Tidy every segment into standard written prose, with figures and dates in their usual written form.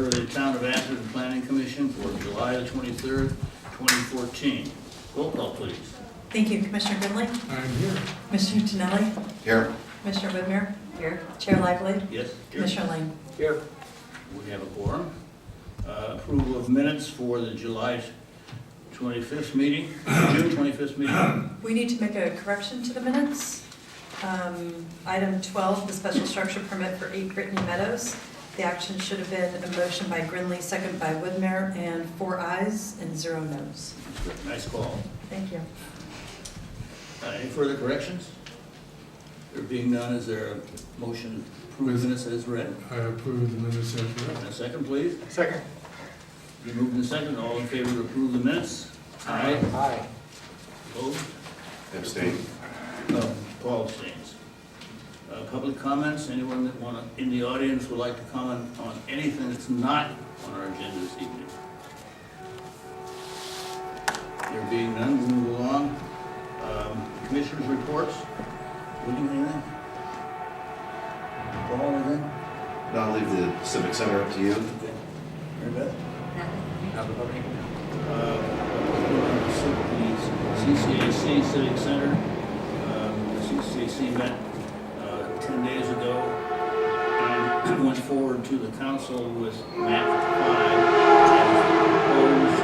For the Town of Atherton Planning Commission for July the 23rd, 2014. Roll call, please. Thank you. Commissioner Gridley? I'm here. Commissioner Tonelli? Here. Commissioner Whitmer? Here. Chair Lively? Yes. Commissioner Lane? Here. We have a quorum. Approval of minutes for the July 25th meeting, June 25th meeting. We need to make a correction to the minutes. Item 12, the special structure permit for 8 Brittany Meadows. The action should have been a motion by Grinley, second by Whitmer, and 4 ayes and 0 noes. Nice call. Thank you. Any further corrections? There being none, is there a motion to approve the minutes as read? I approve the minutes as And read. a second, please. Second. You moved in second. All in favor to approve the minutes? Aye. Aye. Opposed? Abstain. Paul abstains. Public comments, anyone that in the audience would like to comment on anything that's not on our agenda this evening? There being none, we'll move along. Commissioners' reports. Would you anything? Paul, anything? No, I'll leave the Civic Center up to you. Okay. Mary Beth? Nothing. The CCAC Civic Center, the CCAC met 10 days ago and went forward to the council with map 5 as proposed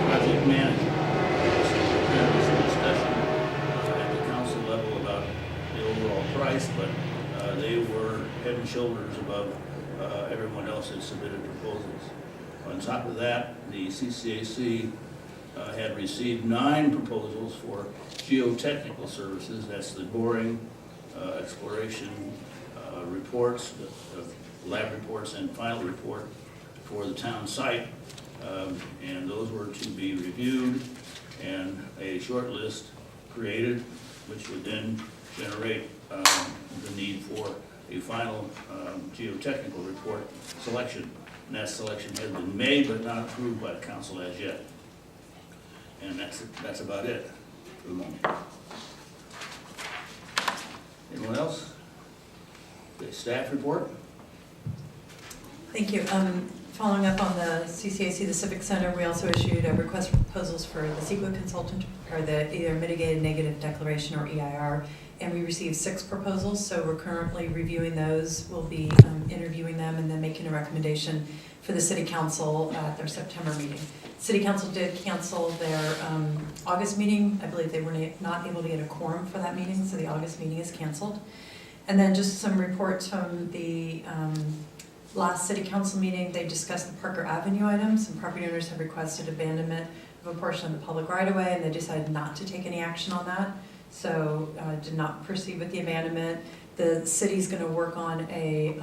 project manager. There was some discussion at the council level about the overall price, but they were head and shoulders above everyone else that submitted proposals. On top of that, the CCAC had received 9 proposals for geotechnical services. That's the boring, exploration reports, the lab reports, and final report for the town site. And those were to be reviewed and a short list created, which would then generate the need for a final geotechnical report selection. And that selection has been made but not approved by the council as yet. And that's about it for the moment. Anyone else? The staff report? Thank you. Following up on the CCAC, the Civic Center, we also issued a request for proposals for the CEQA consultant, or the either mitigated negative declaration or EIR, and we received 6 proposals, so we're currently reviewing those. We'll be interviewing them and then making a recommendation for the City Council at their September meeting. City Council did cancel their August meeting. I believe they were not able to get a quorum for that meeting, so the August meeting is canceled. And then just some reports from the last City Council meeting. They discussed the Parker Avenue items. Some property owners have requested abandonment of a portion of the public right-of-way, and they decided not to take any action on that. So did not proceed with the abandonment. The city's going to work on the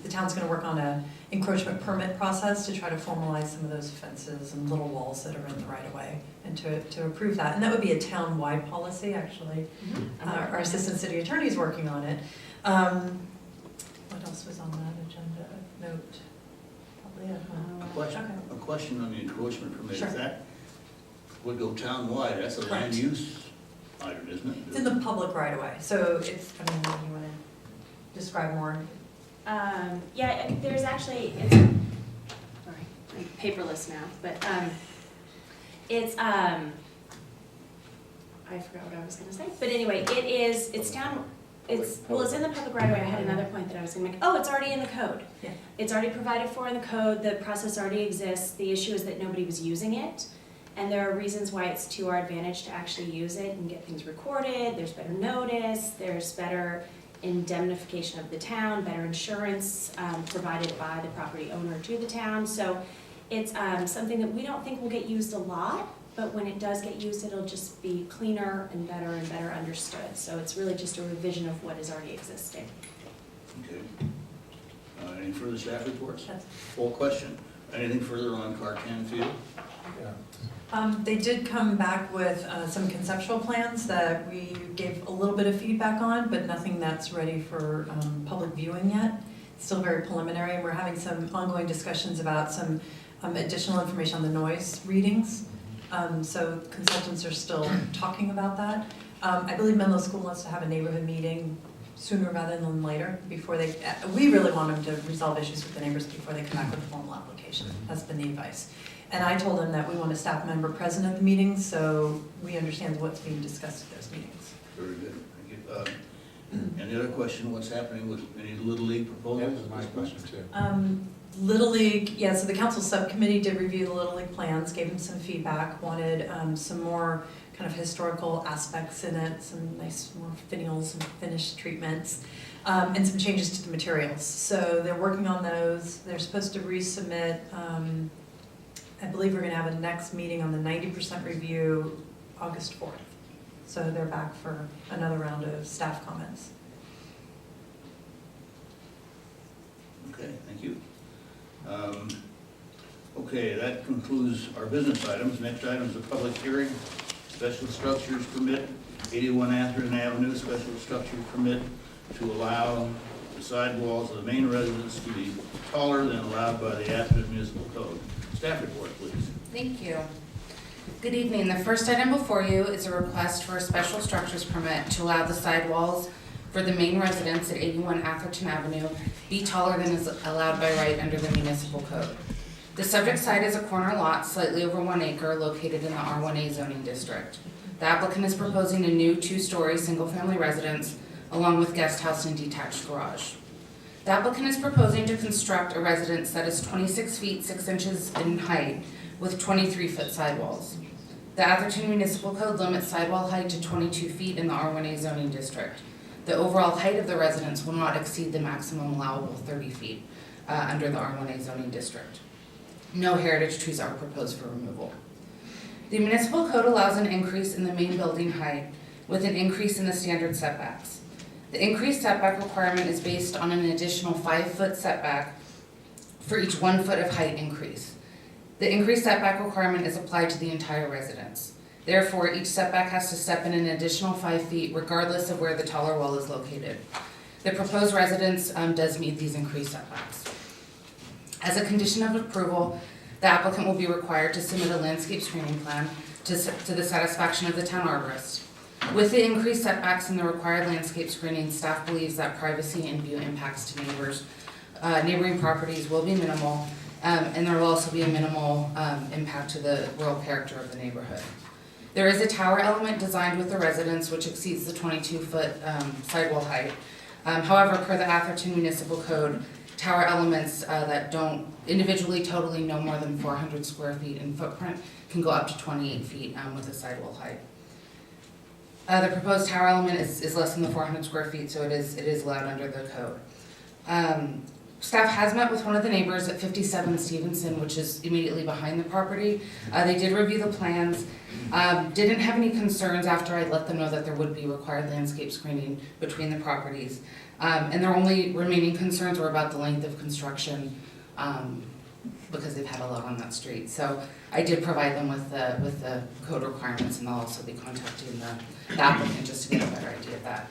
town's going to work on a encroachment permit process to try to formalize some of those fences and little walls that are in the right-of-way, and to approve that. And that would be a town-wide policy, actually. Our assistant city attorney is working on it. What else was on that agenda? Note. Probably A question on the encroachment permit. Sure. If that would go town-wide, that's a land Correct. use item, isn't it? It's in the public right-of-way, so it's, I mean, you want to describe more? Yeah, there's actually, it's, sorry, I'm paperless now, but, it's, I forgot what I was gonna say, but anyway, it's down, it's in the public right away. I had another point that I was gonna make. Oh, it's already in the code. Yeah. It's already provided for in the code, the process already exists. The issue is that nobody was using it. And there are reasons why it's to our advantage to actually use it and get things recorded. There's better notice, there's better indemnification of the town, better insurance provided by the property owner to the town. So it's something that we don't think will get used a lot, but when it does get used, it'll just be cleaner and better understood. So it's really just a revision of what is already existing. Okay. Any further staff reports? That's- Full question. Anything further on Carcan Field? Yeah. They did come back with some conceptual plans that we gave a little bit of feedback on, but nothing that's ready for public viewing yet. It's still very preliminary, and we're having some ongoing discussions about some additional information on the noise readings. So consultants are still talking about that. I believe Menlo School wants to have a neighborhood meeting sooner rather than later, before they, we really want them to resolve issues with the neighbors before they come back with a formal application. That's been the advice. And I told them that we want a staff member present at the meetings, so we understand what's being discussed at those meetings. Very good, thank you. Any other question, what's happening with any Little League That proposals? was my question too. Little League, yeah, so the council subcommittee did review the Little League plans, gave them some feedback, wanted some more kind of historical aspects in it, some nice more finials and finished treatments, and some changes to the materials. So they're working on those. They're supposed to resubmit, I believe we're gonna have a next meeting on the 90% review, August 4th. So they're back for another round of staff comments. Okay, thank you. Okay, that concludes our business items. Next item is a public hearing, special structures permit, 81 Atherton Avenue, special structure permit to allow the sidewalls of the main residence to be taller than allowed by the Atherton Municipal Code. Staff report, please. Thank you. Good evening. The first item before you is a request for a special structures permit to allow the sidewalls for the main residence at 81 Atherton Avenue be taller than is allowed by right under the municipal code. The subject site is a corner lot slightly over 1 acre located in the R1A zoning district. The applicant is proposing a new 2-story single-family residence along with guest house and detached garage. The applicant is proposing to construct a residence that is 26 feet 6 inches in height with 23-foot sidewalls. The Atherton Municipal Code limits sidewall height to 22 feet in the R1A zoning district. The overall height of the residence will not exceed the maximum allowable 30 feet under the R1A zoning district. No heritage trees are proposed for removal. The municipal code allows an increase in the main building height with an increase in the standard setbacks. The increased setback requirement is based on an additional 5-foot setback for each 1 foot of height increase. The increased setback requirement is applied to the entire residence. Therefore, each setback has to step in an additional 5 feet regardless of where the taller wall is located. The proposed residence does meet these increased setbacks. As a condition of approval, the applicant will be required to submit a landscape screening plan to the satisfaction of the town arborist. With the increased setbacks and the required landscape screening, staff believes that privacy and view impacts to neighbors, neighboring properties will be minimal, and there will also be a minimal impact to the rural character of the neighborhood. There is a tower element designed with the residence which exceeds the 22-foot sidewall height. However, per the Atherton Municipal Code, tower elements that don't individually totally no more than 400 square feet in footprint can go up to 28 feet with a sidewall height. The proposed tower element is less than the 400 square feet, so it is allowed under the code. Staff has met with one of the neighbors at 57 Stevenson, which is immediately behind the property. They did review the plans, didn't have any concerns after I let them know that there would be required landscape screening between the properties. And their only remaining concerns were about the length of construction because they've had a lot on that street. So I did provide them with the code requirements, and they'll also be contacting the applicant just to get a better idea of that.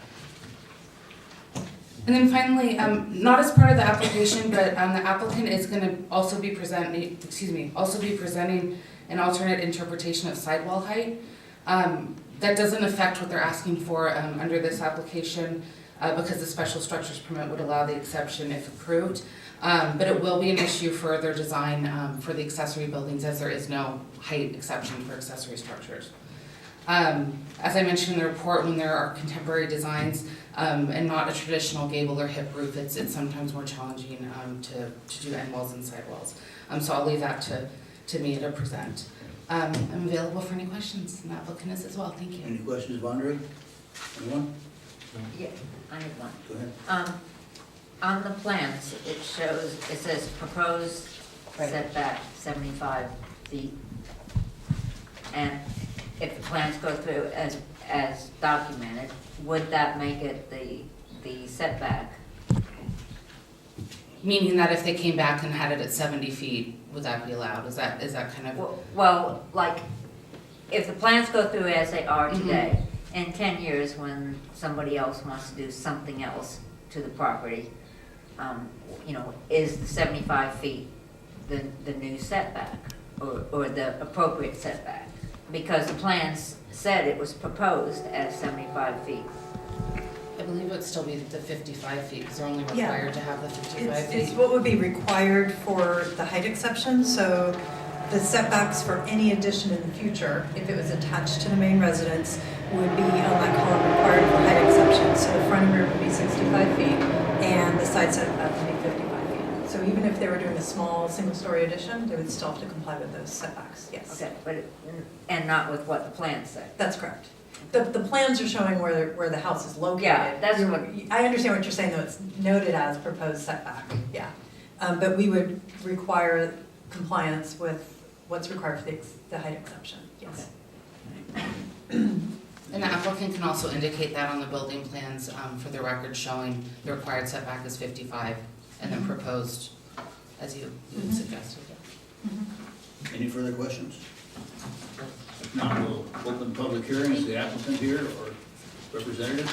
And then finally, not as part of the application, but the applicant is going to also be presenting an alternate interpretation of sidewall height. That doesn't affect what they're asking for under this application because the special structures permit would allow the exception if approved. But it will be an issue for their design for the accessory buildings, as there is no height exception for accessory structures. As I mentioned in the report, when there are contemporary designs and not a traditional gable or hip roof, it's sometimes more challenging to do end walls and sidewalls. So I'll leave that to me to present. I'm available for any questions, and the applicant is as well. Thank you. Any questions of Andre? Anyone? Yeah, I have one. Go ahead. On the plans, it says proposed setback 75 feet. And if the plans go through as documented, would that make it the setback? Meaning that if they came back and had it at 70 feet, would that be allowed? Is that kind of? Well, like, if the plans go through as they are today, in 10 years when somebody else wants to do something else to the property, is the 75 feet the new setback or the appropriate setback? Because the plans said it was proposed as 75 feet. believe it would still be the 55 feet, because they're only Yeah. required to have the 55 It's feet. what would be required for the height exception, so the setbacks for any addition in the future, if it was attached to the main residence, would be on that column required for height exception. So the front and rear would be 65 feet, and the side setback would be 55 feet. So even if they were doing a small, single-story addition, they would still have to comply with those setbacks, yes. Okay, but, and not with what the plans say. That's correct. The plans are showing where the house is located. Yeah, that's You're- what- I understand what you're saying, though, it's noted as proposed setback, yeah. But we would require compliance with what's required for the height exception, yes. And the applicant can also indicate that on the building plans for the record showing the required setback is 55 and then proposed as you Mhm. suggested. Mhm. Any further questions? If not, we'll open the public hearing. Is the applicant here or representative?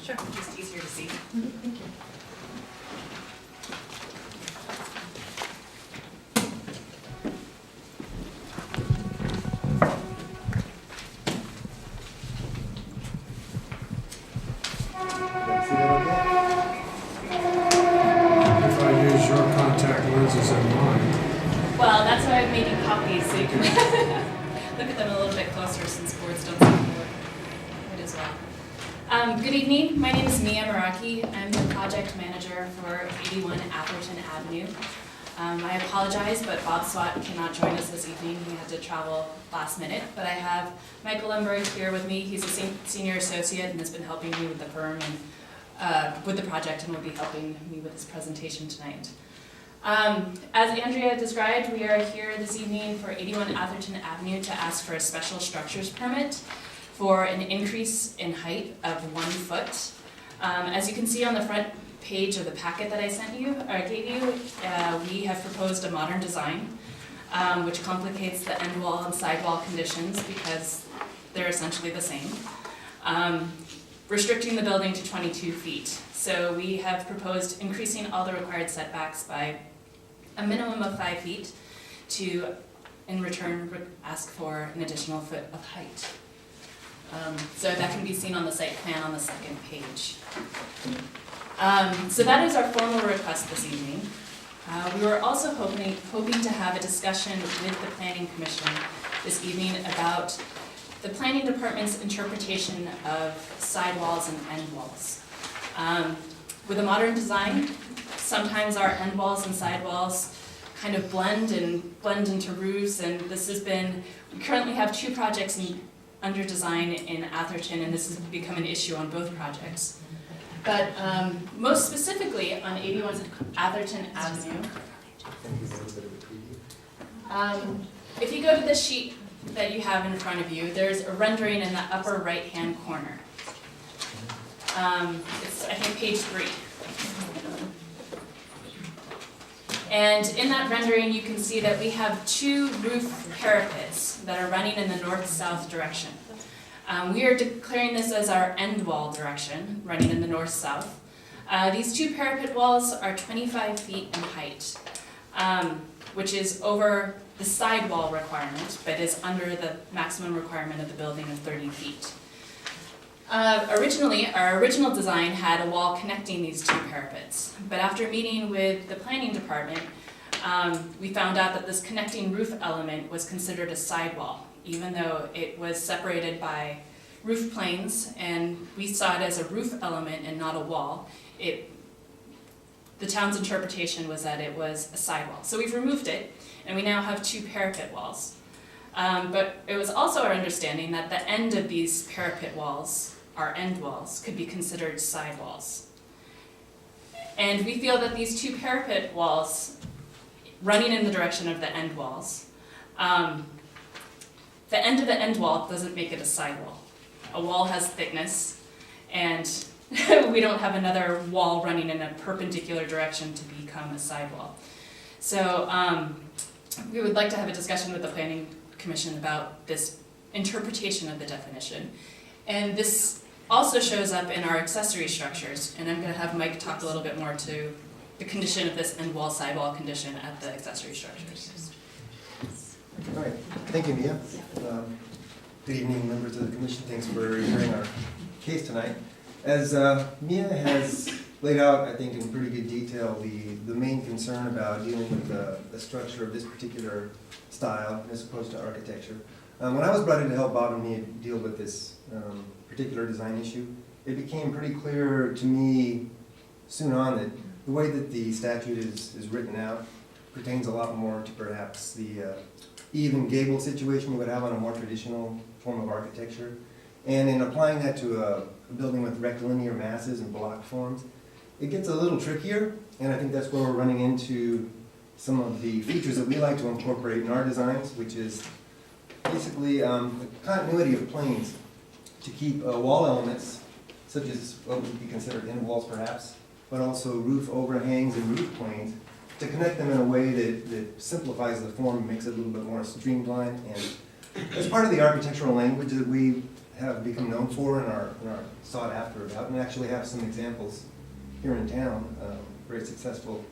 Sure. Just easier to see. Thank you. If I use your contact lenses and mine, Well, that's why I've made you copies, so you can look at them a little bit closer since boards don't seem to work quite as well. Good evening, my name is Mia Maraki. I'm the project manager for 81 Atherton Avenue. I apologize, but Bob Swat cannot join us this evening. He had to travel last minute, but I have Michael Lemberg here with me. He's a senior associate and has been helping me with the firm and with the project and will be helping me with this presentation tonight. As Andrea described, we are here this evening for 81 Atherton Avenue to ask for a special structures permit for an increase in height of 1 foot. As you can see on the front page of the packet that I gave you, we have proposed a modern design, which complicates the end wall and sidewall conditions because they're essentially the same. Restricting the building to 22 feet. So we have proposed increasing all the required setbacks by a minimum of 5 feet to, in return, ask for an additional foot of height. So that can be seen on the site plan on the second page. So that is our formal request this evening. We were also hoping to have a discussion with the Planning Commission this evening about the Planning Department's interpretation of sidewalls and end walls. With a modern design, sometimes our end walls and sidewalls kind of blend into roofs, and we currently have 2 projects under design in Atherton, and this has become an issue on both projects. But most specifically on 81 Atherton Avenue, if you go to the sheet that you have in front of you, there's a rendering in the upper right-hand corner. It's, I think, page 3. And in that rendering, you can see that we have 2 roof parapets that are running in the north-south direction. We are declaring this as our end wall direction, running in the north-south. These 2 parapet walls are 25 feet in height, which is over the sidewall requirement, but is under the maximum requirement of the building of 30 feet. Originally, our original design had a wall connecting these 2 parapets, but after meeting with the planning department, we found out that this connecting roof element was considered a sidewall, even though it was separated by roof planes, and we saw it as a roof element and not a wall. The town's interpretation was that it was a sidewall. So we've removed it, and we now have 2 parapet walls. But it was also our understanding that the end of these parapet walls, our end walls, could be considered sidewalls. And we feel that these 2 parapet walls, running in the direction of the end walls, the end of the end wall doesn't make it a sidewall. A wall has thickness, and we don't have another wall running in a perpendicular direction to become a sidewall. So we would like to have a discussion with the Planning Commission about this interpretation of the definition. And this also shows up in our accessory structures, and I'm going to have Mike talk a little bit more to the condition of this end wall sidewall condition at the accessory structures. All right, thank you, Mia. Good evening, members of the commission. Thanks for hearing our case tonight. As Mia has laid out, I think in pretty good detail, the main concern about dealing with the structure of this particular style as opposed to architecture. When I was brought in to help Bob and Mia deal with this particular design issue, it became pretty clear to me soon on that the way that the statute is written out pertains a lot more to perhaps the even gable situation you would have on a more traditional form of architecture. And in applying that to a building with rectilinear masses and block forms, it gets a little trickier, and I think that's where we're running into some of the features that we like to incorporate in our designs, which is basically the continuity of planes to keep wall elements, such as what would be considered end walls perhaps, but also roof overhangs and roof planes, to connect them in a way that simplifies the form and makes it a little bit more streamlined. And as part of the architectural language that we have become known for and are sought after about, and actually have some examples here in town, very successful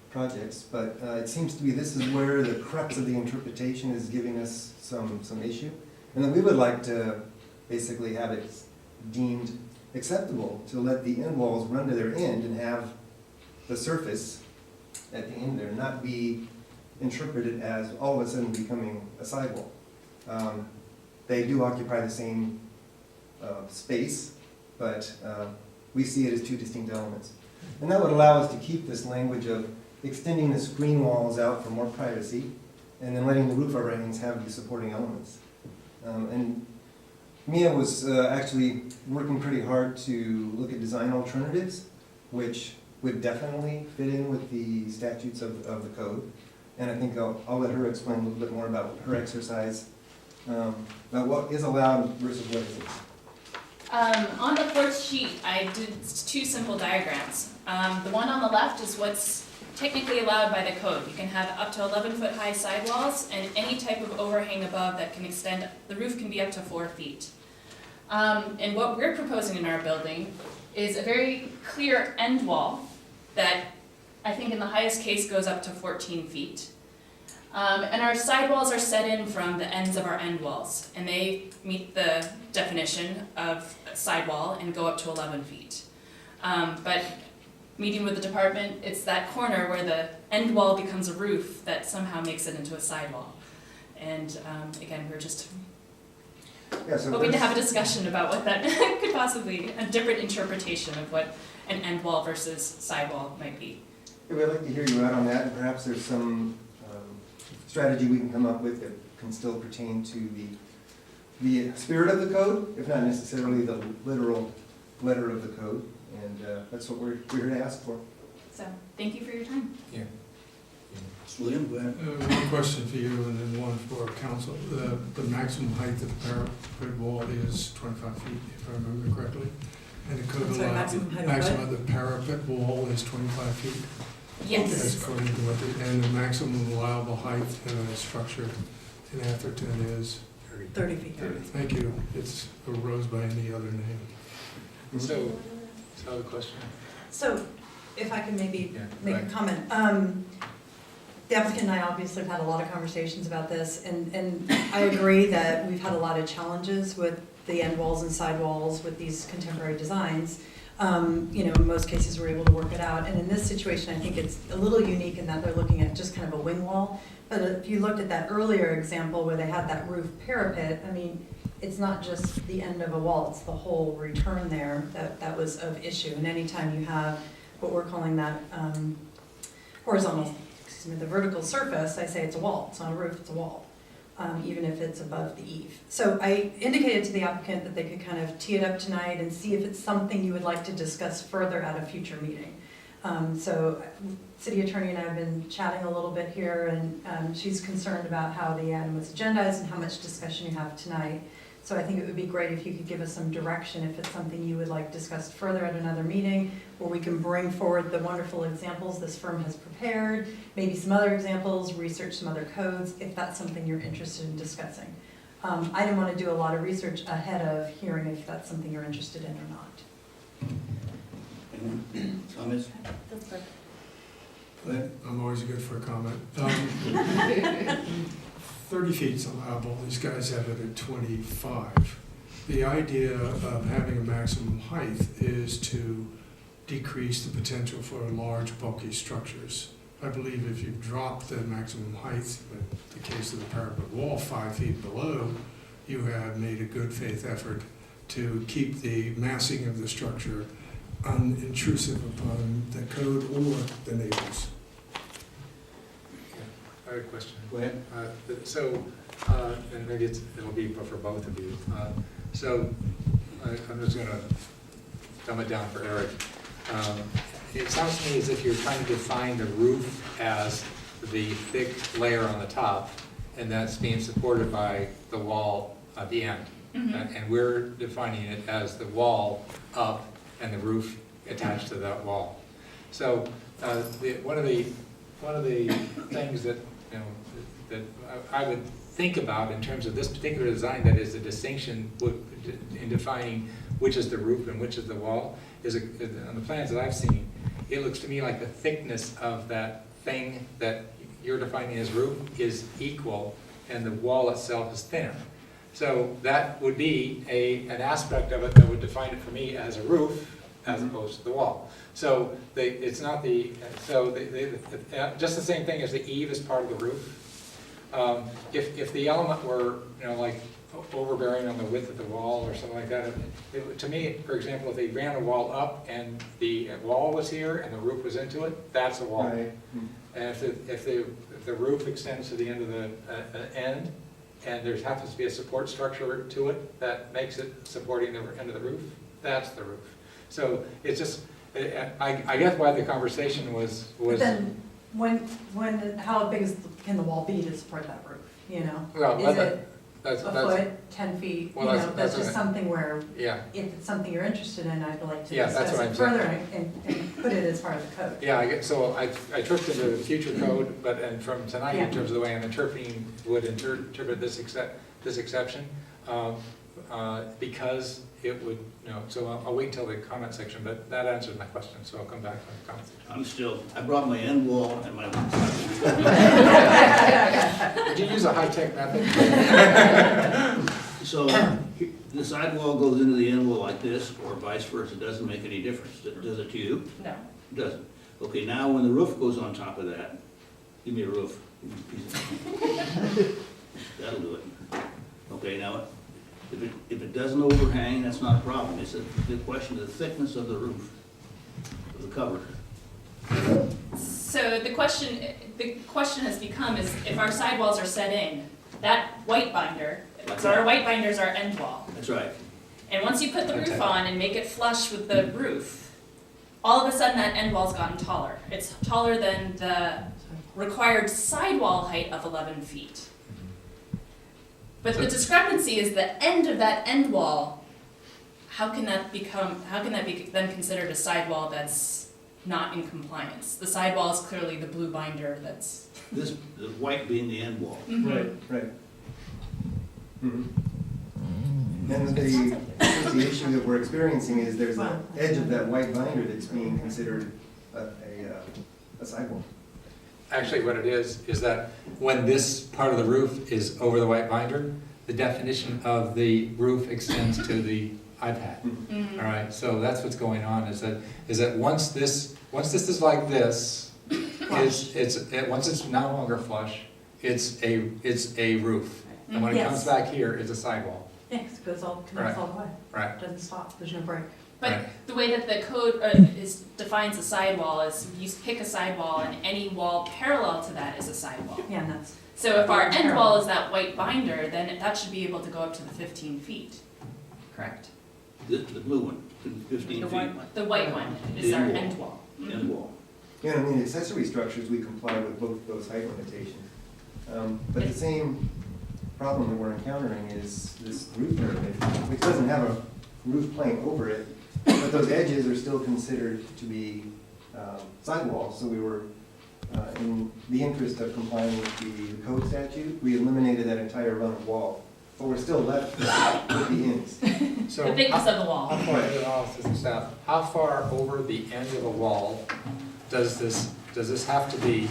projects, but it seems to be this is where the crux of the interpretation is giving us some issue, and then we would like to basically have it deemed acceptable to let the end walls run to their end and have the surface at the end there not be interpreted as all of a sudden becoming a sidewall. They do occupy the same space, but we see it as two distinct elements. And that would allow us to keep this language of extending the screen walls out for more privacy, and then letting the roof overhangs have the supporting elements. And Mia was actually working pretty hard to look at design alternatives, which would definitely fit in with the statutes of the code. And I think I'll let her explain a little bit more about her exercise, about what is allowed versus what isn't. On the fourth sheet, I did two simple diagrams. The one on the left is what's technically allowed by the code. You can have up to 11-foot high sidewalls and any type of overhang above that can extend, the roof can be up to 4 feet. And what we're proposing in our building is a very clear end wall that I think in the highest case goes up to 14 feet. And our sidewalls are set in from the ends of our end walls, and they meet the definition of sidewall and go up to 11 feet. But meeting with the department, it's that corner where the end wall becomes a roof that somehow makes it into a sidewall. And again, we're just hoping to have a discussion about what that could possibly, a different interpretation of what an end wall versus sidewall might be. Yeah, we'd like to hear you out on that, and perhaps there's some strategy we can come up with that can still pertain to the spirit of the code, if not necessarily the literal letter of the code. And that's what we're here to ask for. So, thank you for your time. Yeah. William, go ahead. One question for you and then one for council. The maximum height of the parapet wall is 25 feet, if I remember correctly. And the code I'm sorry, allows, maximum height of maximum what? of the parapet wall is 25 feet. Yes. That's according to what and the maximum allowable height in a structure in Atherton is 30 feet. 30. Thank you. It's arose by any other name. So the question. So, if I can maybe Yeah, make right. a comment. The applicant and I obviously have had a lot of conversations about this, and I agree that we've had a lot of challenges with the end walls and side walls with these contemporary designs. In most cases we're able to work it out, and in this situation I think it's a little unique in that they're looking at just kind of a wing wall. But if you looked at that earlier example where they had that roof parapet, I mean, it's not just the end of a wall, it's the whole return there that was of issue. And anytime you have what we're calling that horizontal, the vertical surface, I say it's a wall. It's not a roof, it's a wall, even if it's above the eave. So I indicated to the applicant that they could kind of tee it up tonight and see if it's something you would like to discuss further at a future meeting. So city attorney and I have been chatting a little bit here, and she's concerned about how the item was agendized and how much discussion you have tonight. So I think it would be great if you could give us some direction if it's something you would like discussed further at another meeting, where we can bring forward the wonderful examples this firm has prepared, maybe some other examples, research some other codes, if that's something you're interested in discussing. I didn't want to do a lot of research ahead of hearing if that's something you're interested in or not. Anyone? Comments? I'm always good for a comment. 30 feet's allowable, these guys have it at 25. The idea of having a maximum height is to decrease the potential for large bulky structures. I believe if you drop the maximum height, in the case of the parapet wall, 5 feet below, you have made a good faith effort to keep the massing of the structure unintrusive upon the code or the neighbors. I have a question. Go ahead. And maybe it'll be for both of you. I'm just gonna dumb it down for Eric. It sounds to me as if you're trying to define the roof as the thick layer on the top, and that's being supported by the wall at the end. And we're defining it as the wall up and the roof attached to that wall. So one of the things that that I would think about in terms of this particular design that is a distinction in defining which is the roof and which is the wall is on the plans that I've seen, it looks to me like the thickness of that thing that you're defining as roof is equal and the wall itself is thinner. So that would be an aspect of it that would define it for me as a roof as opposed to the wall. So it's not just the same thing as the eave is part of the roof. If the element were, like overbearing on the width of the wall or something like that, to me, for example, if they ran a wall up and the wall was here and the roof was into it, that's a wall. Right. And if the roof extends to the end of the end, and there happens to be a support structure to it that makes it supporting the end of the roof, that's the roof. So it's just, I guess why the conversation was. But then, how big can the wall be to support that roof, Well, Is it that's a foot, 10 feet, Well, that's just something where, Yeah, if it's something you're interested in, I'd like to Yeah, that's discuss what it I'm saying. further and put it as part of the code. yeah. So I tripped into the future code, and from tonight, Yeah. in terms of the way I'm interpreting, would interpret this exception, because it would, so I'll wait until the comment section, but that answers my question, so I'll come back to the comment section. I brought my end wall and my. Did you use a high-tech method? So the sidewall goes into the end wall like this, or vice versa, it doesn't make any difference, does it to you? No. It doesn't. Okay, now when the roof goes on top of that, give me a roof. That'll do it. Okay, now, if it doesn't overhang, that's not a problem. It's the question of the thickness of the roof, of the cover. So the question has become is if our sidewalls are set in, that white binder, so our white binders are end wall. That's right. And once you put the roof on and make it flush with the roof, all of a sudden that end wall's gotten taller. It's taller than the required sidewall height of 11 feet. But the discrepancy is the end of that end wall. How can that be then considered a sidewall that's not in compliance? The sidewall is clearly the blue binder that's. The white being the end wall. Mm-hmm. Right. And the issue that we're experiencing is there's an edge of that white binder that's being considered a sidewall. Actually, what it is that when this part of the roof is over the white binder, the definition of the roof extends to the iPad. Mm-hmm. All right, so that's what's going on, is that once this is like this, once it's no longer flush, it's a roof. And when it Yes. comes back here, it's a sidewall. Yes, connects all the way. Right. Doesn't stop, there's no break. But Right. the way that the code defines a sidewall is you pick a sidewall and any wall parallel to that is a sidewall. Yeah, and that's, So if our end wall is that white binder, then that should be able to go up to the 15 feet, correct? The blue one, 15 The feet. white one. The white one is The our end end wall. End wall. Yeah, I mean, accessory structures, we comply with both those height limitations. But the same problem that we're encountering is this roof parapet, which doesn't have a roof plane over it, but those edges are still considered to be sidewalls. So we were, in the interest of complying with the code statute, we eliminated that entire run of wall. But we're still left with the ends. So The thickness of the wall. how far over the end of a wall does this have to be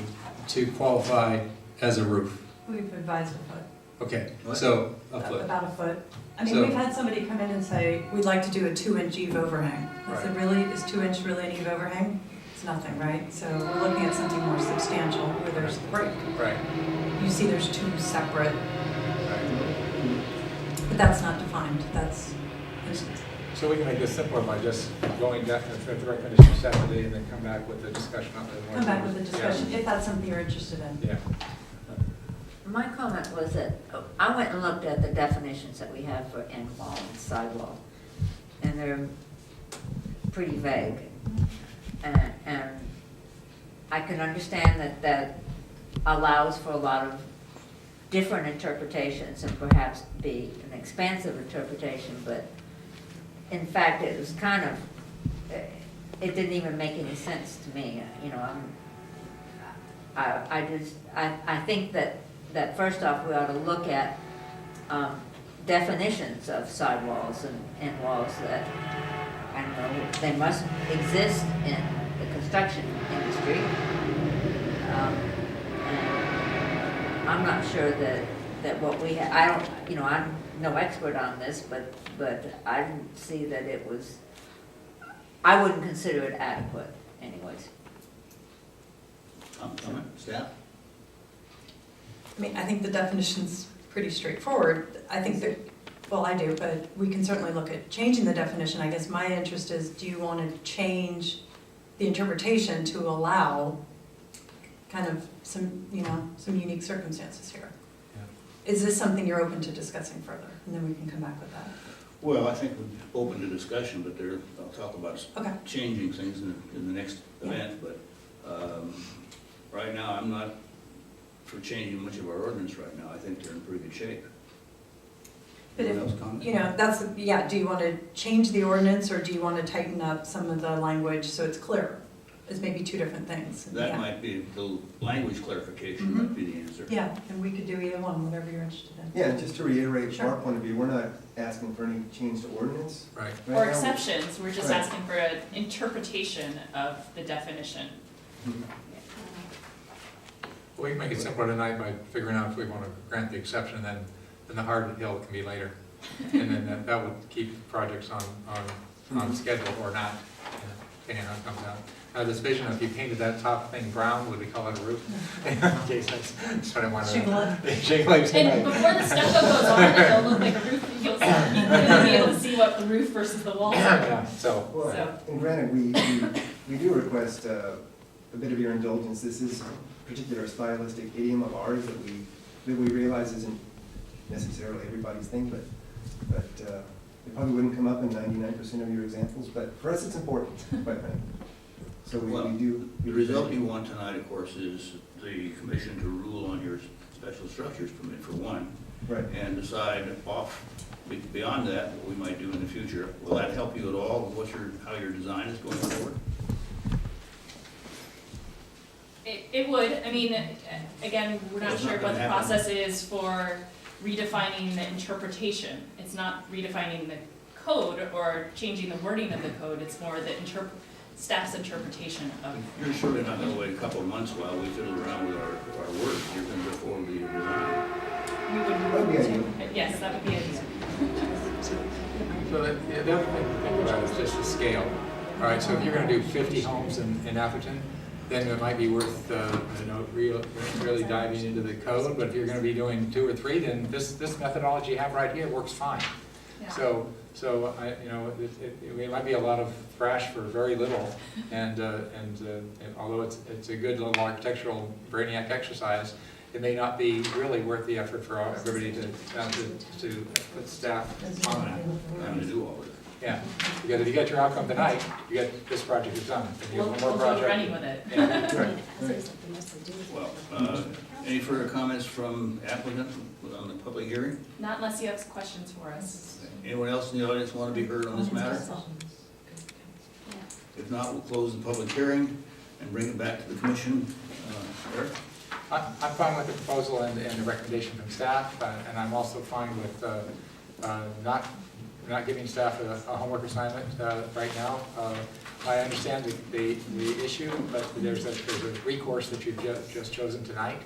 to qualify as a roof? we've advised a foot. Okay, What? so, a foot. About a foot. I mean, So- we've had somebody come in and say, we'd like to do a 2-inch eave overhang. I said, Right. really, is 2-inch really an eve overhang? It's nothing, right? So we're looking at something more substantial where there's the break. Right, You see there's two separate, right. but that's not defined, that's, So we can make this simpler by just going definite with the recommendation separately and then come back with the discussion on the. come back with a discussion, if that's something you're interested in. Yeah, My comment was that, I went and looked at the definitions that we have for end wall and sidewall, and they're pretty vague. And I can understand that allows for a lot of different interpretations and perhaps be an expansive interpretation, but in fact, it was kind of, it didn't even make any sense to me, you know, I think that first off, we ought to look at definitions of sidewalls and end walls that, I don't know, they must exist in the construction industry. And I'm not sure that what we have, I don't, you know, I'm no expert on this, but I didn't see that it was, I wouldn't consider it adequate anyways. Comment, staff? I mean, I think the definition's pretty straightforward. I think that, well, I do, but we can certainly look at changing the definition. I guess my interest is, do you want to change the interpretation to allow kind of some, you know, some unique circumstances here? Is this something you're open to discussing further? And then we can come back with that. Well, I think we're open to discussion, but I'll talk about Okay. changing things in the next Yeah. event, but right now, I'm not for changing much of our ordinance right now. I think they're in pretty good shape. But Anyone if, else comment? you know, that's, yeah, do you want to change the ordinance or do you want to tighten up some of the language so it's clearer? It's maybe two different things. That Yeah. might be, the language clarification Mhm. might be the answer. Yeah, and we could do either one, whatever you're interested in. Yeah, and just to reiterate from our Sure. point of view, we're not asking for any change to ordinance. right. Right Or now, exceptions, we're just Right. asking for an interpretation of the definition. We can make it simpler tonight by figuring out if we want to grant the exception, then the hard hill can be later. And then that would keep projects on schedule or not, you know, depending on how it comes out. This vision, if you painted that top thing brown, would we call it a roof? In case that's what I wanted to. Shingle it. Shingling, And shingling. before the stucco goes on, it'll look like a roof, you'll be able to see what the roof versus the walls are. Yeah, so, Well, So- and granted, we do request a bit of your indulgence. This is a particular stylistic idiom of ours that we realize isn't necessarily everybody's thing, but it probably wouldn't come up in 99% of your examples, but for us, it's important, quite frankly. So Well, we do. The result you want tonight, of course, is the commission to rule on your special structures permit for one, Right. and decide beyond that, what we might do in the future. Will that help you at all with how your design is going forward? It would, I mean, again, we're not It's not sure what gonna the happen. process is for redefining the interpretation. It's not redefining the code or changing the wording of the code, it's more the staff's interpretation of. You're surely not gonna wait a couple of months while we fiddle around with our words. You're gonna go forward with your design. We would That'd be ideal. Yes, that would be ideal. so the other thing to think about is just the scale. All right, so if you're gonna do 50 homes in Atherton, then it might be worth, really diving into the code, but if you're gonna be doing 2 or 3, then this methodology you have right here works fine. Yeah. So it might be a lot of thrash for very little, and although it's a good little architectural brainiac exercise, it may not be really worth the effort for everybody to put staff on that. Having to do all of it. Yeah, because if you get your outcome tonight, you get this project is done. If you We'll have we'll one do more it project. running with it. Yeah. Right, right. Well, any further comments from applicant on the public hearing? Not unless you have questions for us. Anyone else in the audience want to be heard on this matter? Yeah. If not, we'll close the public hearing and bring it back to the commission. Eric? I'm fine with the proposal and the recommendation from staff, and I'm also fine with not giving staff a homework assignment right now. I understand the issue, but there's a recourse that you've just chosen tonight.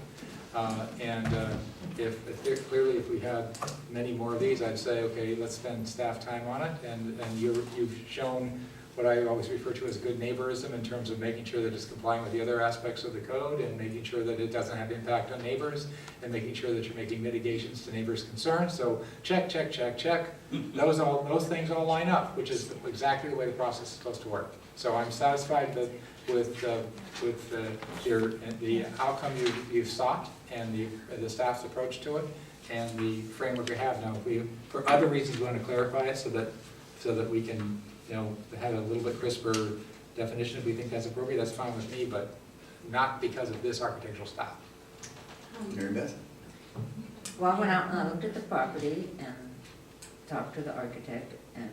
Clearly, if we had many more of these, I'd say, okay, let's spend staff time on it, and you've shown what I always refer to as good neighborism in terms of making sure that it's complying with the other aspects of the code, and making sure that it doesn't have impact on neighbors, and making sure that you're making mitigations to neighbors' concerns. So check, check, check, check. Those things all line up, which is exactly the way the process is supposed to work. So I'm satisfied that with the outcome you've sought, and the staff's approach to it, and the framework we have now. If we, for other reasons, we want to clarify it so that we can, have a little bit crisper definition. If we think that's appropriate, that's fine with me, but not because of this architectural style. Mary Beth? Well, I went out and I looked at the property and talked to the architect, and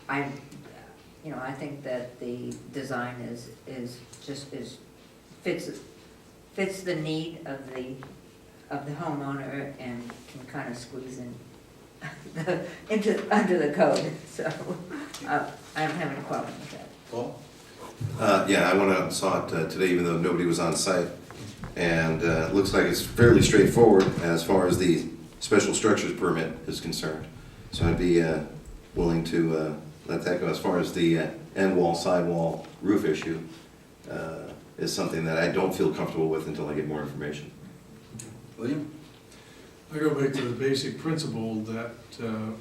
I think that the design fits the need of the homeowner and can kind of squeeze in under the code. So I don't have any problem with that. Paul? Yeah, I went out and saw it today, even though nobody was on site. And it looks like it's fairly straightforward as far as the special structures permit is concerned. So I'd be willing to let that go. As far as the end wall, sidewall, roof issue is something that I don't feel comfortable with until I get more information. William? I go back to the basic principle that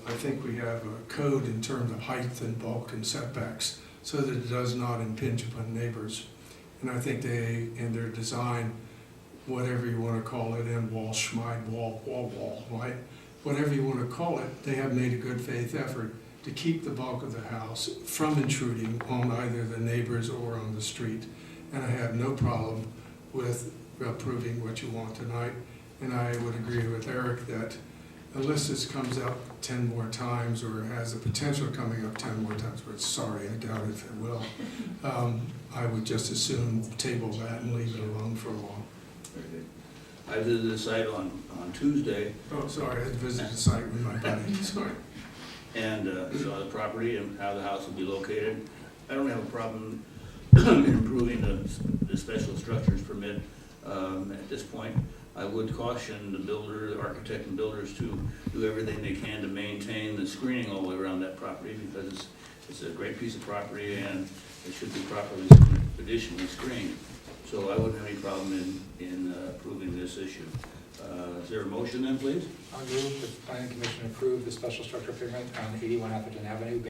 I think we have a code in terms of height and bulk and setbacks so that it does not impinge upon neighbors. And I think they, in their design, whatever you want to call it, end wall, schmide wall, right? Whatever you want to call it, they have made a good faith effort to keep the bulk of the house from intruding on either the neighbors or on the street. And I have no problem with approving what you want tonight. And I would agree with Eric that unless this comes up 10 more times or has the potential of coming up 10 more times, but sorry, I doubt if it will, I would just assume table that and leave it alone for a while. I visited the site on Tuesday Oh, sorry, I visited the site with my buddy, sorry. and saw the property and how the house will be located. I don't have a problem improving the special structures permit at this point. I would caution the builder, the architect and builders to do everything they can to maintain the screening all the way around that property, because it's a great piece of property and it should be properly additionally screened. So I wouldn't have any problem in approving this issue. Is there a motion then, please? I'll move the planning commission approve the special structure permit on 81 Atherton Avenue